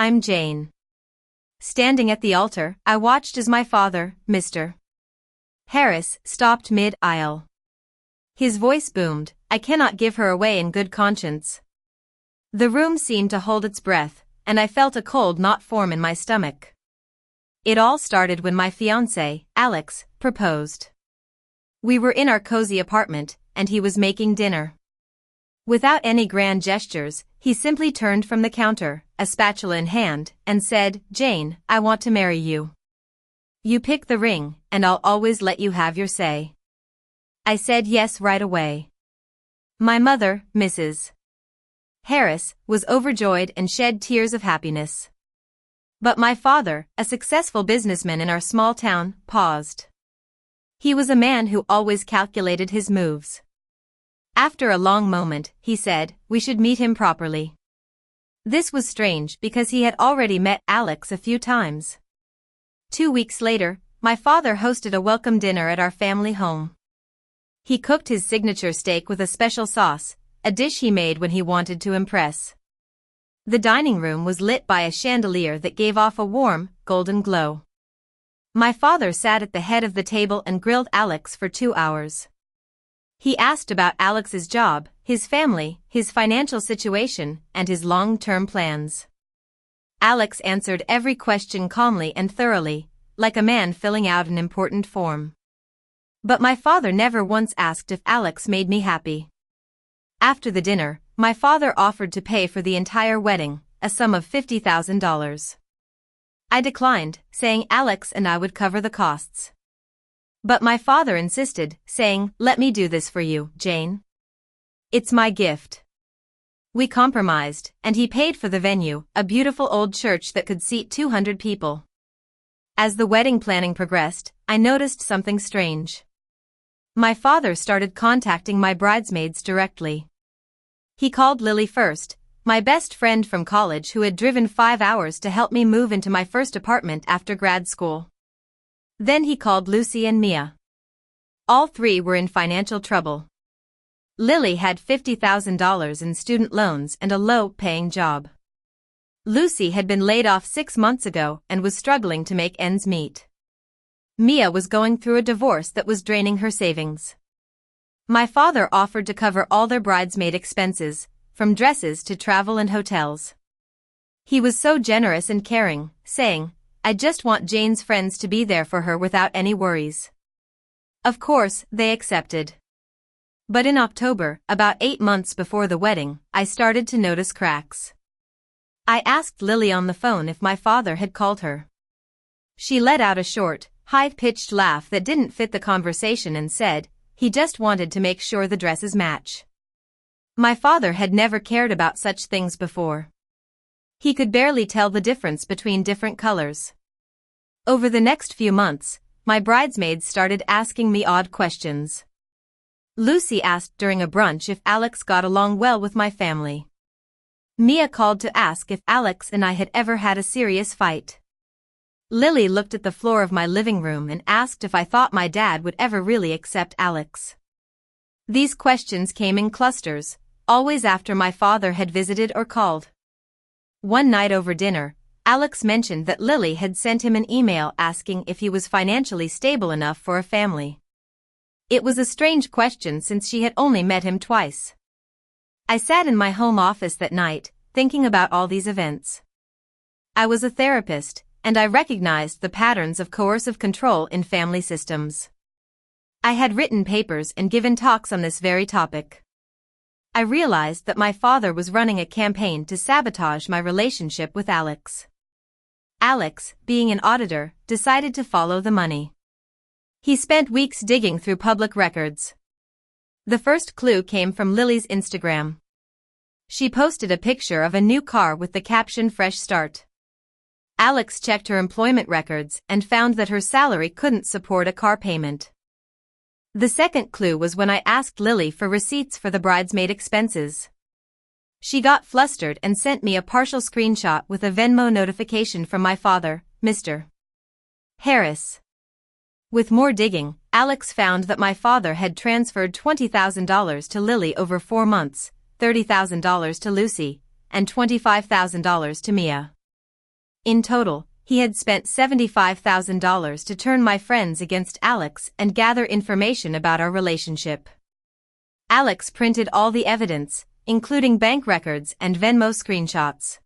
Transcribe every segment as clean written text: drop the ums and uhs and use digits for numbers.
I'm Jane. Standing at the altar, I watched as my father, Mr. Harris, stopped mid-aisle. His voice boomed, "I cannot give her away in good conscience." The room seemed to hold its breath, and I felt a cold knot form in my stomach. It all started when my fiancé, Alex, proposed. We were in our cozy apartment, and he was making dinner. Without any grand gestures, he simply turned from the counter, a spatula in hand, and said, "Jane, I want to marry you. You pick the ring, and I'll always let you have your say." I said yes right away. My mother, Mrs. Harris, was overjoyed and shed tears of happiness. But my father, a successful businessman in our small town, paused. He was a man who always calculated his moves. After a long moment, he said, "We should meet him properly." This was strange because he had already met Alex a few times. 2 weeks later, my father hosted a welcome dinner at our family home. He cooked his signature steak with a special sauce, a dish he made when he wanted to impress. The dining room was lit by a chandelier that gave off a warm, golden glow. My father sat at the head of the table and grilled Alex for 2 hours. He asked about Alex's job, his family, his financial situation, and his long-term plans. Alex answered every question calmly and thoroughly, like a man filling out an important form. But my father never once asked if Alex made me happy. After the dinner, my father offered to pay for the entire wedding, a sum of $50,000. I declined, saying Alex and I would cover the costs. But my father insisted, saying, "Let me do this for you, Jane. It's my gift." We compromised, and he paid for the venue, a beautiful old church that could seat 200 people. As the wedding planning progressed, I noticed something strange. My father started contacting my bridesmaids directly. He called Lily first, my best friend from college who had driven 5 hours to help me move into my first apartment after grad school. Then he called Lucy and Mia. All three were in financial trouble. Lily had $50,000 in student loans and a low-paying job. Lucy had been laid off 6 months ago and was struggling to make ends meet. Mia was going through a divorce that was draining her savings. My father offered to cover all their bridesmaid expenses, from dresses to travel and hotels. He was so generous and caring, saying, "I just want Jane's friends to be there for her without any worries." Of course, they accepted. But in October, about 8 months before the wedding, I started to notice cracks. I asked Lily on the phone if my father had called her. She let out a short, high-pitched laugh that didn't fit the conversation and said, "He just wanted to make sure the dresses match." My father had never cared about such things before. He could barely tell the difference between different colors. Over the next few months, my bridesmaids started asking me odd questions. Lucy asked during a brunch if Alex got along well with my family. Mia called to ask if Alex and I had ever had a serious fight. Lily looked at the floor of my living room and asked if I thought my dad would ever really accept Alex. These questions came in clusters, always after my father had visited or called. One night over dinner, Alex mentioned that Lily had sent him an email asking if he was financially stable enough for a family. It was a strange question since she had only met him twice. I sat in my home office that night, thinking about all these events. I was a therapist, and I recognized the patterns of coercive control in family systems. I had written papers and given talks on this very topic. I realized that my father was running a campaign to sabotage my relationship with Alex. Alex, being an auditor, decided to follow the money. He spent weeks digging through public records. The first clue came from Lily's Instagram. She posted a picture of a new car with the caption "Fresh Start." Alex checked her employment records and found that her salary couldn't support a car payment. The second clue was when I asked Lily for receipts for the bridesmaid expenses. She got flustered and sent me a partial screenshot with a Venmo notification from my father, Mr. Harris. With more digging, Alex found that my father had transferred $20,000 to Lily over 4 months, $30,000 to Lucy, and $25,000 to Mia. In total, he had spent $75,000 to turn my friends against Alex and gather information about our relationship. Alex printed all the evidence, including bank records and Venmo screenshots.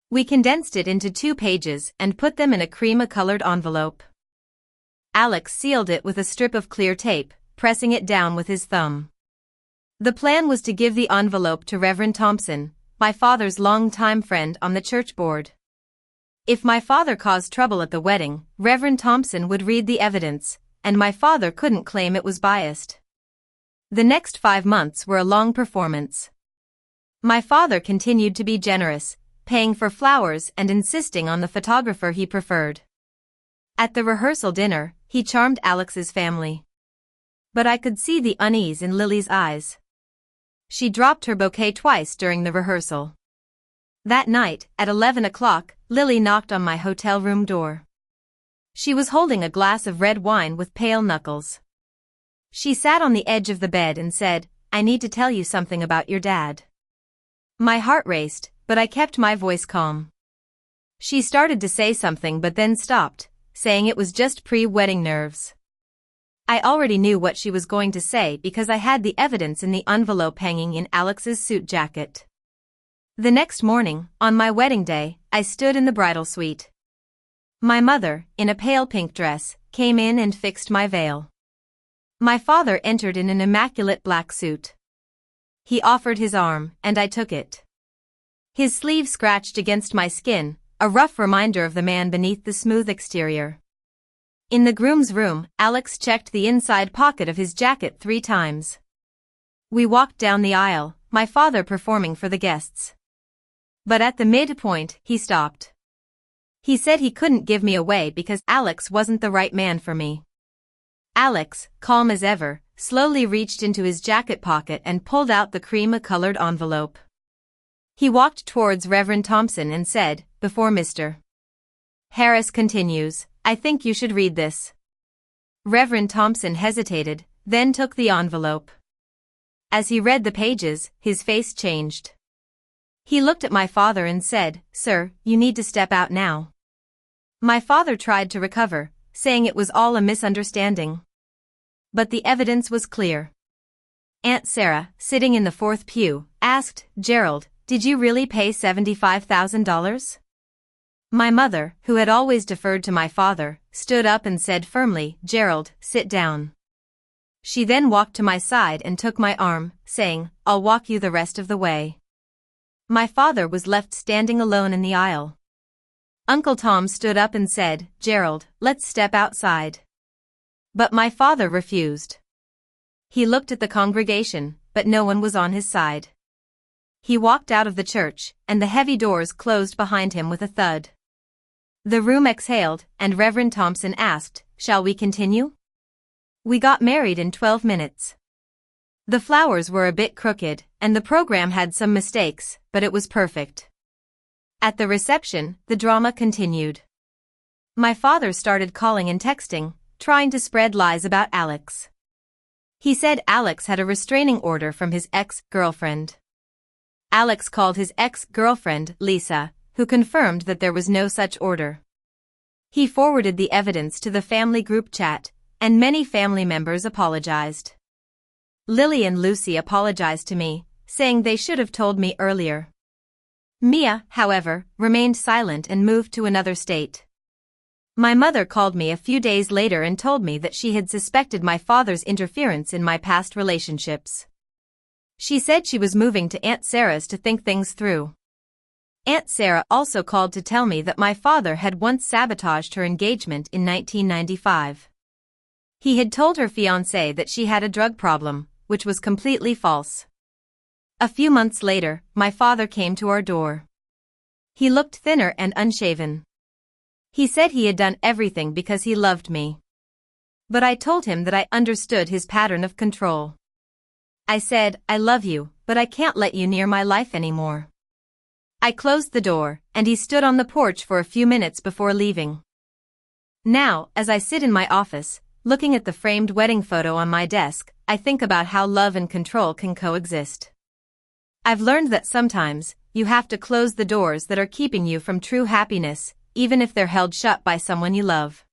We condensed it into 2 pages and put them in a crema-colored envelope. Alex sealed it with a strip of clear tape, pressing it down with his thumb. The plan was to give the envelope to Reverend Thompson, my father's longtime friend on the church board. If my father caused trouble at the wedding, Reverend Thompson would read the evidence, and my father couldn't claim it was biased. The next 5 months were a long performance. My father continued to be generous, paying for flowers and insisting on the photographer he preferred. At the rehearsal dinner, he charmed Alex's family. But I could see the unease in Lily's eyes. She dropped her bouquet twice during the rehearsal. That night, at 11 o'clock, Lily knocked on my hotel room door. She was holding a glass of red wine with pale knuckles. She sat on the edge of the bed and said, "I need to tell you something about your dad." My heart raced, but I kept my voice calm. She started to say something but then stopped, saying it was just pre-wedding nerves. I already knew what she was going to say because I had the evidence in the envelope hanging in Alex's suit jacket. The next morning, on my wedding day, I stood in the bridal suite. My mother, in a pale pink dress, came in and fixed my veil. My father entered in an immaculate black suit. He offered his arm, and I took it. His sleeve scratched against my skin, a rough reminder of the man beneath the smooth exterior. In the groom's room, Alex checked the inside pocket of his jacket 3 times. We walked down the aisle, my father performing for the guests. But at the midpoint, he stopped. He said he couldn't give me away because Alex wasn't the right man for me. Alex, calm as ever, slowly reached into his jacket pocket and pulled out the crema-colored envelope. He walked towards Reverend Thompson and said, "Before Mr. Harris continues, I think you should read this." Reverend Thompson hesitated, then took the envelope. As he read the pages, his face changed. He looked at my father and said, "Sir, you need to step out now." My father tried to recover, saying it was all a misunderstanding. But the evidence was clear. Aunt Sarah, sitting in the 4th pew, asked, "Gerald, did you really pay $75,000? My mother, who had always deferred to my father, stood up and said firmly, "Gerald, sit down." She then walked to my side and took my arm, saying, "I'll walk you the rest of the way." My father was left standing alone in the aisle. Uncle Tom stood up and said, "Gerald, let's step outside." But my father refused. He looked at the congregation, but no one was on his side. He walked out of the church, and the heavy doors closed behind him with a thud. The room exhaled, and Reverend Thompson asked, "Shall we continue?" We got married in 12 minutes. The flowers were a bit crooked, and the program had some mistakes, but it was perfect. At the reception, the drama continued. My father started calling and texting, trying to spread lies about Alex. He said Alex had a restraining order from his ex-girlfriend. Alex called his ex-girlfriend, Lisa, who confirmed that there was no such order. He forwarded the evidence to the family group chat, and many family members apologized. Lily and Lucy apologized to me, saying they should have told me earlier. Mia, however, remained silent and moved to another state. My mother called me a few days later and told me that she had suspected my father's interference in my past relationships. She said she was moving to Aunt Sarah's to think things through. Aunt Sarah also called to tell me that my father had once sabotaged her engagement in 1995. He had told her fiancé that she had a drug problem, which was completely false. A few months later, my father came to our door. He looked thinner and unshaven. He said he had done everything because he loved me. But I told him that I understood his pattern of control. I said, "I love you, but I can't let you near my life anymore." I closed the door, and he stood on the porch for a few minutes before leaving. Now, as I sit in my office, looking at the framed wedding photo on my desk, I think about how love and control can coexist. I've learned that sometimes, you have to close the doors that are keeping you from true happiness, even if they're held shut by someone you love.